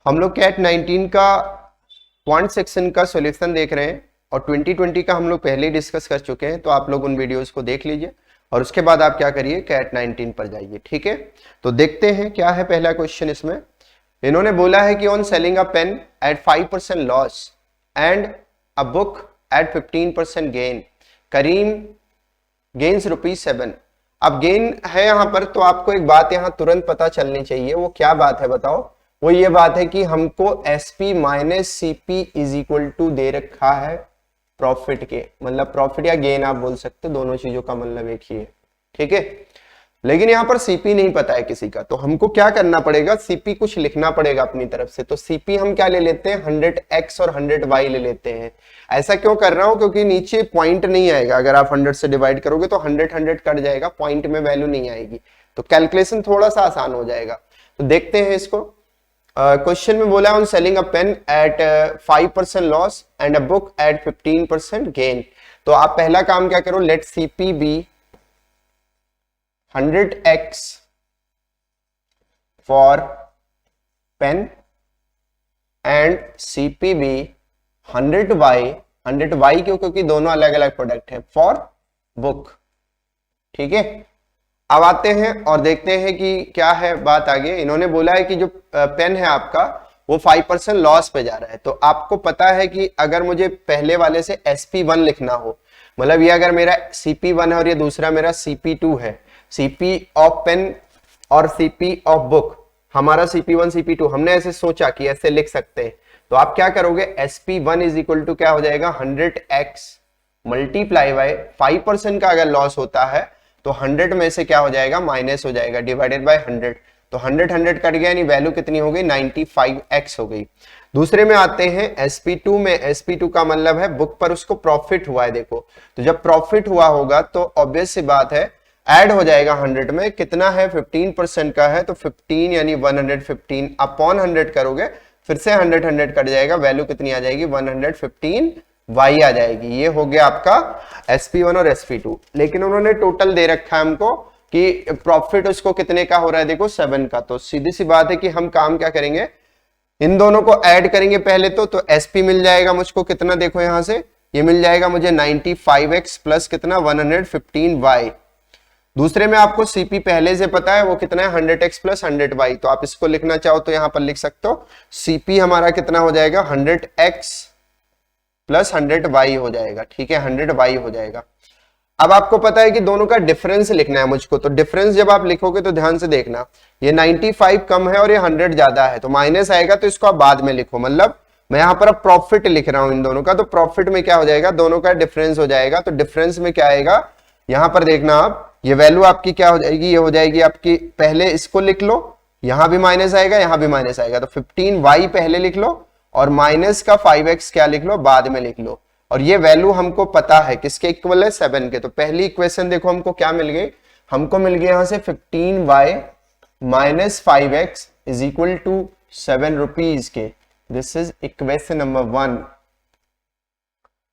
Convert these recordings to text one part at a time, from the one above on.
हम लोग कैट 19 का क्वांट सेक्शन का सॉल्यूशन देख रहे हैं और 2020 का हम लोग पहले ही डिस्कस कर चुके हैं, तो आप लोग उन वीडियोस को देख लीजिए और उसके बाद आप क्या करिए, कैट 19 पर जाइए। ठीक है, तो देखते हैं क्या है पहला क्वेश्चन। इसमें इन्होंने बोला है कि on selling a pen at 5% loss and a book at 15% gain, Karim gains ₹7। अब गेन है यहां पर, तो आपको एक बात यहां तुरंत पता चलनी चाहिए। वो क्या बात है बताओ? वो ये बात है कि हमको SP minus CP is equal to दे रखा है प्रॉफिट के, मतलब प्रॉफिट या गेन आप बोल सकते हो, दोनों चीजों का मतलब एक ही है। ठीक है, लेकिन यहां पर सीपी नहीं पता है किसी का, तो हमको क्या करना पड़ेगा, सीपी कुछ लिखना पड़ेगा अपनी तरफ से। तो सीपी हम क्या ले लेते हैं, 100x और 100y ले लेते हैं। ऐसा क्यों कर रहा हूं, क्योंकि नीचे पॉइंट नहीं आएगा। अगर आप 100 से डिवाइड करोगे तो 100 कट जाएगा, पॉइंट में वैल्यू नहीं आएगी, तो कैलकुलेशन थोड़ा सा आसान हो जाएगा। तो देखते हैं इसको। क्वेश्चन में बोला on selling a pen at 5% loss and a book at 15% gain. तो आप पहला काम क्या करो, let CP be 100x for pen and CP be 100y क्यों, क्योंकि दोनों अलग अलग प्रोडक्ट है, फॉर बुक। ठीक है, अब आते हैं और देखते हैं कि क्या है बात आगे। इन्होंने बोला है कि जो पेन है आपका वो 5% लॉस पे जा रहा है। तो आपको पता है कि अगर मुझे पहले वाले से SP1 लिखना हो, मतलब ये अगर मेरा CP1 है और ये दूसरा मेरा CP2 है, CP ऑफ पेन और CP ऑफ बुक, हमारा CP1 CP2 हमने ऐसे सोचा कि ऐसे लिख सकते हैं। तो आप क्या करोगे, SP1 इज इक्वल टू क्या हो जाएगा, 100x मल्टीप्लाई बाय 5% का अगर लॉस होता है तो 100 में से क्या हो जाएगा, माइनस हो जाएगा, डिवाइडेड बाय 100। तो 100 कट गया, यानी वैल्यू कितनी हो गई, 95x हो गई। दूसरे में आते हैं SP2 में। SP2 का मतलब है बुक पर उसको प्रॉफिट हुआ है। देखो, तो जब प्रॉफिट हुआ होगा तो ऑब्वियस सी बात है ऐड हो जाएगा 100 में। कितना है, 15% का है, तो 15 यानी 115 अपॉन 100 करोगे, फिर से 100 कट जाएगा, वैल्यू कितनी आ जाएगी, 115 y आ जाएगी। ये हो गया आपका SP1 और SP2। लेकिन उन्होंने टोटल दे रखा है हमको कि प्रॉफिट उसको कितने का हो रहा है, देखो 7 का। तो सीधी सी बात है कि हम काम क्या करेंगे, इन दोनों को ऐड करेंगे पहले तो SP मिल जाएगा मुझको कितना, देखो यहां से ये मिल जाएगा मुझे 95x प्लस कितना 115y। दूसरे में आपको CP पहले से पता है वो कितना है, 100x प्लस 100y। तो आप इसको लिखना चाहो तो यहां पर लिख सकते हो, CP हमारा कितना हो जाएगा, 100x प्लस 100y हो जाएगा। ठीक है, 100y हो जाएगा। अब आपको पता है कि दोनों का डिफरेंस लिखना है मुझको, तो डिफरेंस जब आप लिखोगे तो ध्यान से देखना, ये 95 कम है और ये 100 ज्यादा है, तो माइनस आएगा, तो इसको आप बाद में लिखो। मतलब मैं यहां पर अब प्रॉफिट लिख रहा हूं इन दोनों का, तो प्रॉफिट में क्या हो जाएगा, दोनों का डिफरेंस हो जाएगा। तो डिफरेंस में क्या आएगा, यहां पर देखना आप, ये वैल्यू आपकी क्या हो जाएगी, ये हो जाएगी आपकी, पहले इसको लिख लो, यहां भी माइनस आएगा, यहां भी माइनस आएगा, तो 15y पहले लिख लो और माइनस का 5x क्या लिख लो, बाद में लिख लो। और ये वैल्यू हमको पता है किसके इक्वल है, 7 के। तो पहली इक्वेशन देखो हमको क्या मिल गई, हमको मिल गया यहां से 15y minus 5x is equal to 7 rupees के। This is equation number 1।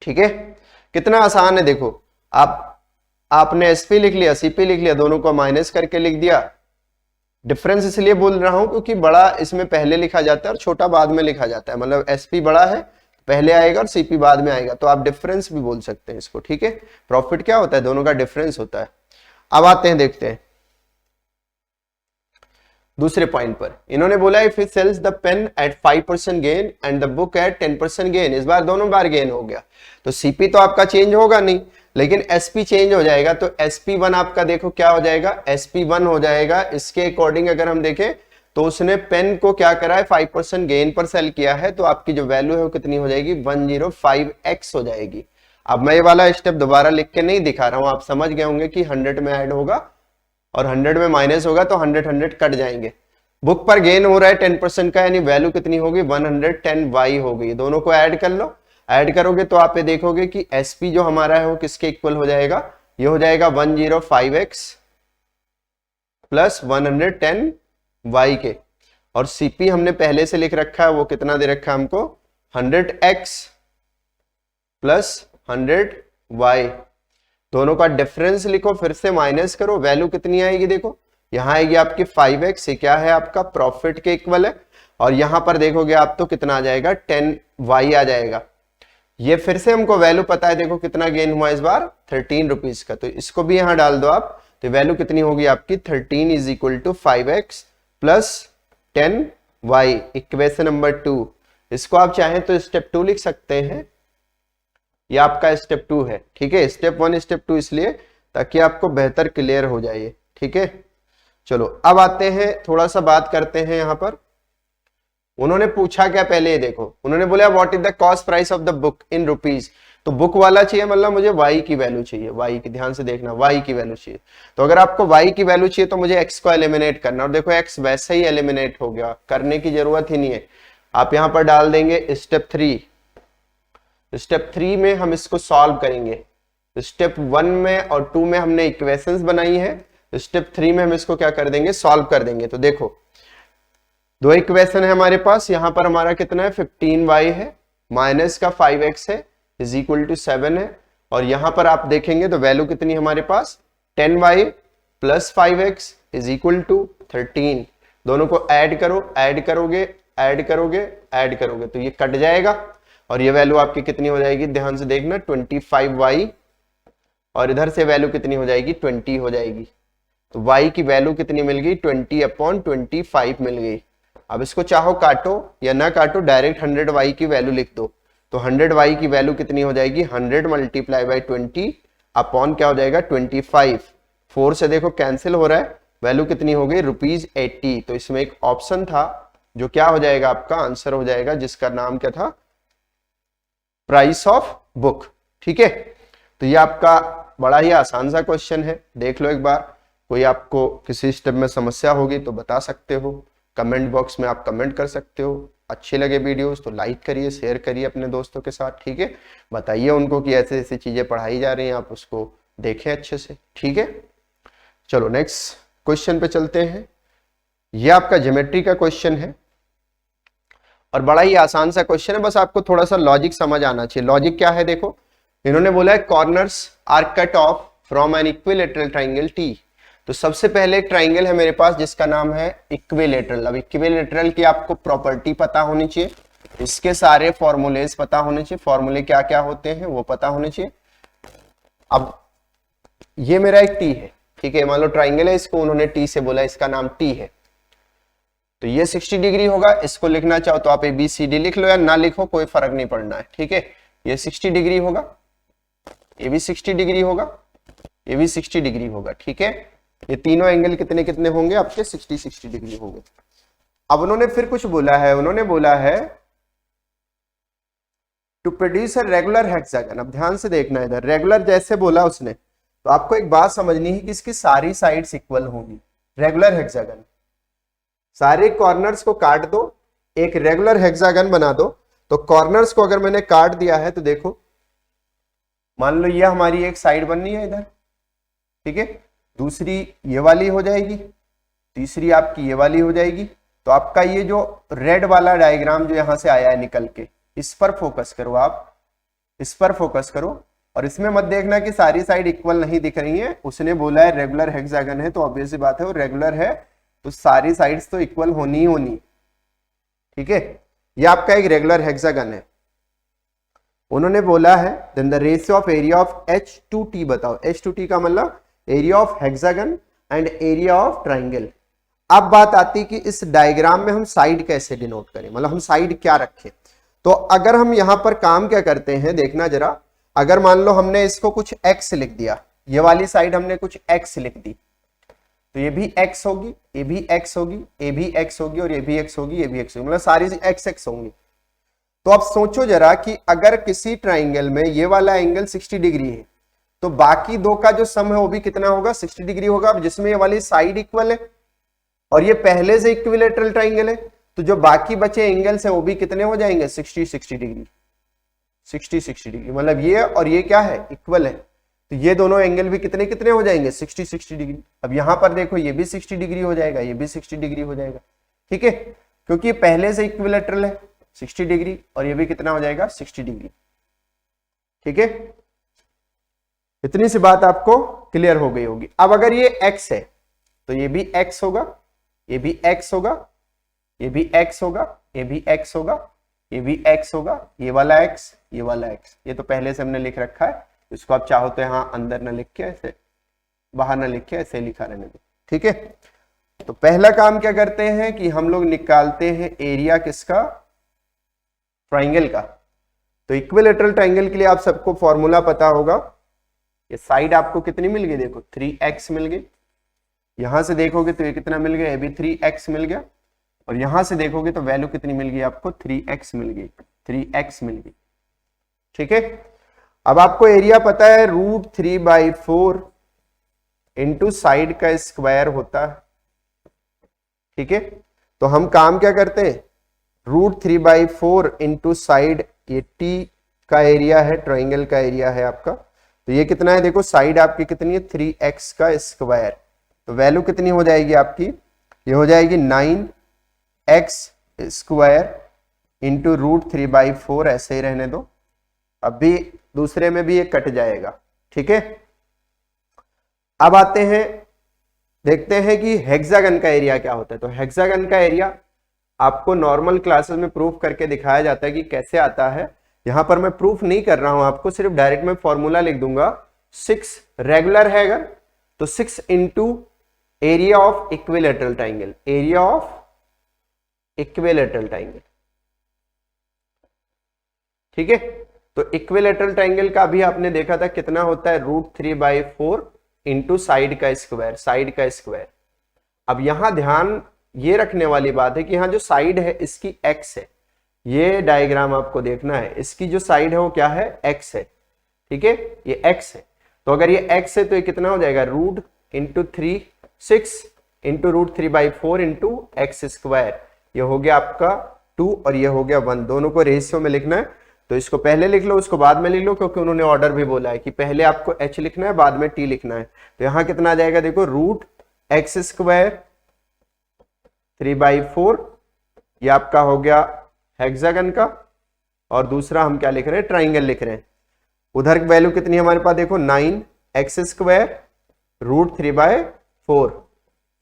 ठीक है, कितना आसान है। देखो आपने SP लिख लिया, CP लिख लिया, दोनों को माइनस करके लिख दिया। डिफरेंस इसलिए बोल रहा हूं क्योंकि बड़ा इसमें पहले लिखा जाता है और छोटा बाद में लिखा जाता है। मतलब SP बड़ा है पहले आएगा और CP बाद में आएगा, तो आप डिफरेंस भी बोल सकते हैं इसको। ठीक है, प्रॉफिट क्या होता है, दोनों का डिफरेंस होता है। अब आते हैं, देखते हैं दूसरे पॉइंट पर। इन्होंने बोला if it sells the pen at 5% gain and the book at 10% gain, इस बार दोनों बार गेन हो गया, तो CP तो आपका चेंज होगा नहीं, लेकिन SP चेंज हो जाएगा। तो SP1 आपका देखो क्या हो जाएगा, SP1 हो जाएगा। इसके अकॉर्डिंग अगर हम देखें तो उसने पेन को क्या करा है, 5% गेन पर सेल किया है, तो आपकी जो वैल्यू है वो कितनी हो जाएगी, 105x हो जाएगी। अब मैं ये वाला स्टेप दोबारा लिख के नहीं दिखा रहा हूं, आप समझ गए होंगे कि 100 में ऐड होगा और 100 में माइनस होगा, तो 100 कट जाएंगे। बुक पर गेन हो रहा है 10% का, यानी वैल्यू कितनी होगी, 110y हो गई। दोनों को ऐड कर लो, ऐड करोगे तो आप ये देखोगे कि SP जो हमारा है वो किसके इक्वल हो जाएगा, ये हो जाएगा 105x प्लस 110y के। और CP हमने पहले से लिख रखा है, वो कितना दे रखा है हमको, 100x प्लस 100y। दोनों का डिफरेंस लिखो, फिर से माइनस करो, वैल्यू कितनी आएगी, देखो यहां आएगी आपकी 5x। ये क्या है, आपका प्रॉफिट के इक्वल है। और यहां पर देखोगे आप तो कितना आ जाएगा 10y आ जाएगा। ये फिर से हमको वैल्यू पता है, देखो कितना गेन हुआ इस बार 13 रुपीज का, तो इसको भी यहां डाल दो आप, तो वैल्यू कितनी होगी आपकी 13 is equal to 5x plus 10y, equation number 2। इसको आप चाहें तो स्टेप 2 लिख सकते हैं, ये आपका स्टेप 2 है, ठीक है। स्टेप 1 स्टेप 2 इसलिए ताकि आपको बेहतर क्लियर हो जाए, ठीक है। चलो अब आते हैं, थोड़ा सा बात करते हैं यहां पर। उन्होंने पूछा क्या, पहले ये देखो, उन्होंने बोला what is the cost price of the book in rupees. तो बुक वाला चाहिए, मतलब मुझे y की वैल्यू चाहिए, y की, ध्यान से देखना, y की वैल्यू चाहिए। तो अगर आपको y की वैल्यू चाहिए तो मुझे x को एलिमिनेट करना, और देखो x वैसे ही एलिमिनेट हो गया, करने की जरूरत ही नहीं है। आप यहां पर डाल देंगे स्टेप 3। स्टेप 3 में हम इसको सॉल्व करेंगे। स्टेप 1 में और 2 में हमने इक्वेशंस बनाई है, स्टेप 3 में हम इसको क्या कर देंगे, सॉल्व कर देंगे। तो देखो दो इक्वेशन है हमारे पास, यहां पर हमारा कितना है 15y है, माइनस का 5x है, इज इक्वल टू 7 है, और यहां पर आप देखेंगे तो वैल्यू कितनी हमारे पास 10y plus 5x is equal to 13। दोनों को ऐड करो, ऐड करोगे, ऐड करोगे, ऐड करोगे तो ये कट जाएगा, और ये वैल्यू आपकी कितनी हो जाएगी, ध्यान से देखना 25y, और इधर से वैल्यू कितनी हो जाएगी 20 हो जाएगी। तो y की वैल्यू कितनी मिल गई 20/25 मिल गई। अब इसको चाहो काटो या ना काटो, डायरेक्ट 100y की वैल्यू लिख दो। तो 100y की वैल्यू कितनी हो जाएगी 100 मल्टीप्लाई बाई 20 अपॉन क्या हो जाएगा 25। 4 से देखो कैंसिल हो रहा है, वैल्यू कितनी हो गई ₹80। तो इसमें एक ऑप्शन था जो क्या हो जाएगा, आपका आंसर हो जाएगा, जिसका नाम क्या था, प्राइस ऑफ बुक, ठीक है। तो ये आपका बड़ा ही आसान सा क्वेश्चन है, देख लो एक बार। कोई आपको किसी स्टेप में समस्या होगी तो बता सकते हो, कमेंट बॉक्स में आप कमेंट कर सकते हो। अच्छे लगे वीडियोस तो लाइक करिए, शेयर करिए अपने दोस्तों के साथ, ठीक है। बताइए उनको कि ऐसे ऐसी चीजें पढ़ाई जा रही हैं, आप उसको देखें अच्छे से, ठीक है। चलो नेक्स्ट क्वेश्चन पे चलते हैं। ये आपका ज्योमेट्री का क्वेश्चन है और बड़ा ही आसान सा क्वेश्चन है, बस आपको थोड़ा सा लॉजिक समझ आना चाहिए। लॉजिक क्या है, देखो इन्होंने बोला है corners are cut off from an equilateral triangle T. तो सबसे पहले एक ट्राइंगल है मेरे पास जिसका नाम है इक्विलेटरल। अब इक्विलेटरल की आपको प्रॉपर्टी पता होनी चाहिए, इसके सारे फॉर्मूलेज पता होने चाहिए, फॉर्मूले क्या क्या होते हैं वो पता होने चाहिए। अब ये मेरा एक टी है, ठीक है, मान लो ट्राइंगल है, इसको उन्होंने टी से बोला, इसका नाम टी है। तो ये 60 डिग्री होगा, इसको लिखना चाहो तो आप ABCD लिख लो या ना लिखो, कोई फर्क नहीं पड़ना है, ठीक है। ये 60 डिग्री होगा, ये भी 60 डिग्री होगा, ये भी 60 डिग्री होगा, ठीक है। ये तीनों एंगल कितने कितने होंगे आपके 60 डिग्री होंगे। अब उन्होंने फिर कुछ बोला है, उन्होंने बोला है to produce a regular hexagon. अब ध्यान से देखना इधर, रेगुलर जैसे बोला उसने, तो आपको एक बात समझनी है कि इसकी सारी साइड्स इक्वल होंगी। रेगुलर हेक्सागन, सारे कॉर्नर्स को काट दो, एक रेगुलर हेक्सागन बना दो। तो कॉर्नर्स को अगर मैंने काट दिया है तो देखो, मान लो ये हमारी एक साइड बननी है इधर, ठीक है, दूसरी ये वाली हो जाएगी, तीसरी आपकी ये वाली हो जाएगी। तो आपका ये जो रेड वाला डायग्राम जो यहां से आया है निकल के, इस पर फोकस करो, आप इस पर फोकस करो, और इसमें मत देखना कि सारी साइड इक्वल नहीं दिख रही है। उसने बोला है रेगुलर हेक्सागन है, तो ऑब्वियस सी बात है वो रेगुलर है, तो सारी साइड्स तो इक्वल होनी ही होनी, ठीक है। ये आपका एक रेगुलर हेक्सागन है। उन्होंने बोला है then the ratio of area of H2T बताओ। H2T का मतलब area of hexagon and area of triangle. अब बात आती कि इस डायग्राम में हम साइड कैसे डिनोट करें, मतलब हम साइड क्या रखें। तो अगर हम यहां पर काम क्या करते हैं, देखना जरा, अगर मान लो हमने इसको कुछ x लिख दिया, ये वाली साइड हमने कुछ x लिख दी, तो ये भी x होगी, ये भी x होगी, ये भी x होगी, और ये भी x होगी, ये भी x होगी, मतलब सारी x होंगी। तो अब सोचो जरा कि अगर किसी ट्राइंगल में ये वाला एंगल 60 डिग्री है, तो बाकी दो का जो सम है वो भी कितना होगा 60 डिग्री होगा, जिसमें ये वाली साइड इक्वल है और ये पहले से इक्विलेटरल ट्राइंगल है, तो जो बाकी बचे एंगल्स हैं वो भी कितने हो जाएंगे 60 डिग्री, 60 डिग्री, मतलब ये और ये क्या है इक्वल है। तो ये दोनों एंगल भी कितने कितने हो जाएंगे 60 डिग्री। अब यहां पर देखो ये भी 60 डिग्री हो जाएगा, ये भी 60 डिग्री हो जाएगा, ठीक है, क्योंकि ये पहले से इक्विलेटरल है 60 डिग्री, और ये भी कितना हो जाएगा 60 डिग्री, ठीक है। इतनी सी बात आपको क्लियर हो गई होगी। अब अगर ये x है तो ये भी x होगा, ये भी x होगा, ये भी x होगा, ये भी x होगा, ये भी x होगा, ये वाला x, ये वाला x। ये तो पहले से हमने लिख रखा है, इसको आप चाहो तो यहाँ अंदर ना लिख के ऐसे, बाहर ना लिख के ऐसे लिखा रहने दो, ठीक है। तो पहला काम क्या करते हैं कि हम लोग निकालते हैं एरिया किसका, ट्राइंगल का। तो इक्विलेटरल ट्राइंगल के लिए आप सबको फॉर्मूला पता होगा। ये साइड आपको कितनी मिल गई, देखो 3x मिल गई, यहां से देखोगे तो ये कितना मिल गया, ये भी 3x मिल गया, और यहां से देखोगे तो वैल्यू कितनी मिल गई आपको, 3x मिल गई, 3x मिल गई, ठीक है। अब आपको एरिया पता है √3/4 इंटू साइड का स्क्वायर होता है, ठीक है। तो हम काम क्या करते हैं, √3/4 इंटू साइड, ये t का एरिया है, ट्राइंगल का एरिया है आपका। तो ये कितना है, देखो साइड आपकी कितनी है, 3x का स्क्वायर। तो वैल्यू कितनी हो जाएगी आपकी, ये हो जाएगी 9x स्क्वायर इंटू √3/4, ऐसे ही रहने दो। अभी दूसरे में भी ये कट जाएगा, ठीक है। अब आते हैं, देखते हैं कि हेक्सागन का एरिया क्या होता है। तो हेक्सागन का एरिया आपको नॉर्मल क्लासेस में प्रूफ करके दिखाया जाता है कि कैसे आता है। यहां पर मैं प्रूफ नहीं कर रहा हूं आपको, सिर्फ डायरेक्ट मैं फॉर्मूला लिख दूंगा। 6 रेगुलर है अगर तो 6 into area of equilateral triangle, area of equilateral triangle, ठीक है। तो इक्विलेटरल ट्राइंगल का भी आपने देखा था कितना होता है, √3/4 इंटू साइड का स्क्वायर, साइड का स्क्वायर। अब यहां ध्यान ये रखने वाली बात है कि यहां जो साइड है इसकी x है, ये डायग्राम आपको देखना है, इसकी जो साइड है वो क्या है, x है, ठीक है, ये x है। तो अगर ये x है तो ये कितना हो जाएगा, √6 इंटू √3/4 इंटू एक्स स्क्वायर। ये हो गया आपका 2 और ये हो गया 1, दोनों को रेशियो में लिखना है। तो इसको पहले लिख लो, उसको बाद में लिख लो, क्योंकि उन्होंने ऑर्डर भी बोला है कि पहले आपको h लिखना है, बाद में t लिखना है। तो यहां कितना आ जाएगा, देखो √x² 3/4, ये आपका हो गया हेक्सागन का, और दूसरा हम क्या लिख रहे हैं, ट्राइंगल लिख रहे हैं। उधर वैल्यू कितनी है हमारे पास, देखो 9x² √3/4।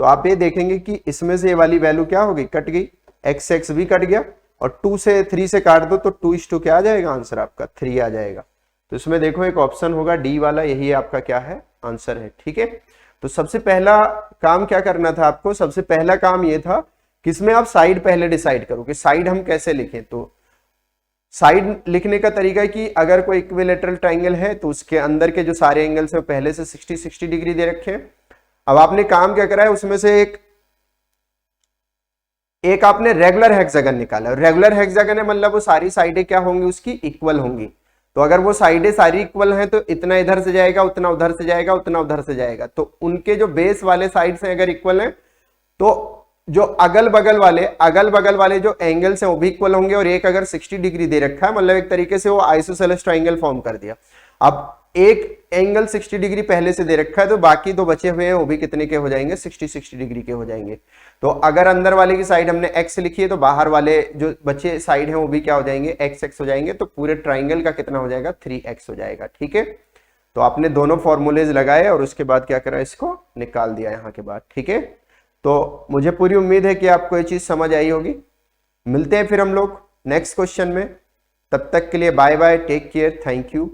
तो आप ये देखेंगे कि इसमें से ये वाली वैल्यू क्या हो गई, कट गई, x भी कट गया, और 2 से 3 से काट दो तो 2:2 क्या आ जाएगा, आंसर आपका 3 आ जाएगा। तो इसमें देखो एक ऑप्शन होगा डी वाला, यही आपका क्या है, आंसर है, ठीक है। तो सबसे पहला काम क्या करना था आपको, सबसे पहला काम ये था कि इसमें आप साइड पहले डिसाइड करो कि साइड हम कैसे लिखें। तो साइड लिखने का तरीका है कि अगर कोई इक्विलेटरल ट्राइंगल है तो उसके अंदर के जो सारे एंगल्स है पहले से 60 डिग्री दे रखे हैं। अब आपने काम क्या करा है, उसमें से एक आपने रेगुलर हेक्सागन निकाला। रेगुलर हेक्सागन है मतलब वो सारी साइडें क्या होंगी, उसकी इक्वल होंगी। तो अगर वो साइडें सारी इक्वल हैं तो इतना इधर से जाएगा, उतना उधर से जाएगा, उतना उधर से जाएगा। तो उनके जो बेस वाले साइड्स हैं अगर इक्वल हैं तो जो अगल बगल वाले जो एंगल्स हैं वो भी इक्वल होंगे। और एक अगर 60 डिग्री दे रखा है मतलब एक तरीके से वो आइसोसेलेस ट्राइंगल फॉर्म कर दिया। अब एक एंगल 60 डिग्री पहले से दे रखा है तो बाकी दो बचे हुए हैं वो भी कितने के हो जाएंगे, 60 डिग्री के हो जाएंगे। तो अगर अंदर वाले की साइड हमने x लिखी है तो बाहर वाले जो बचे साइड हैं वो भी क्या हो जाएंगे, x हो जाएंगे। तो पूरे ट्राइंगल का कितना हो जाएगा, 3x हो जाएगा, ठीक है। तो आपने दोनों फॉर्मूलेज लगाए और उसके बाद क्या करा, इसको निकाल दिया यहाँ के बाद, ठीक है। तो मुझे पूरी उम्मीद है कि आपको ये चीज समझ आई होगी। मिलते हैं फिर हम लोग नेक्स्ट क्वेश्चन में, तब तक के लिए bye bye, take care, thank you.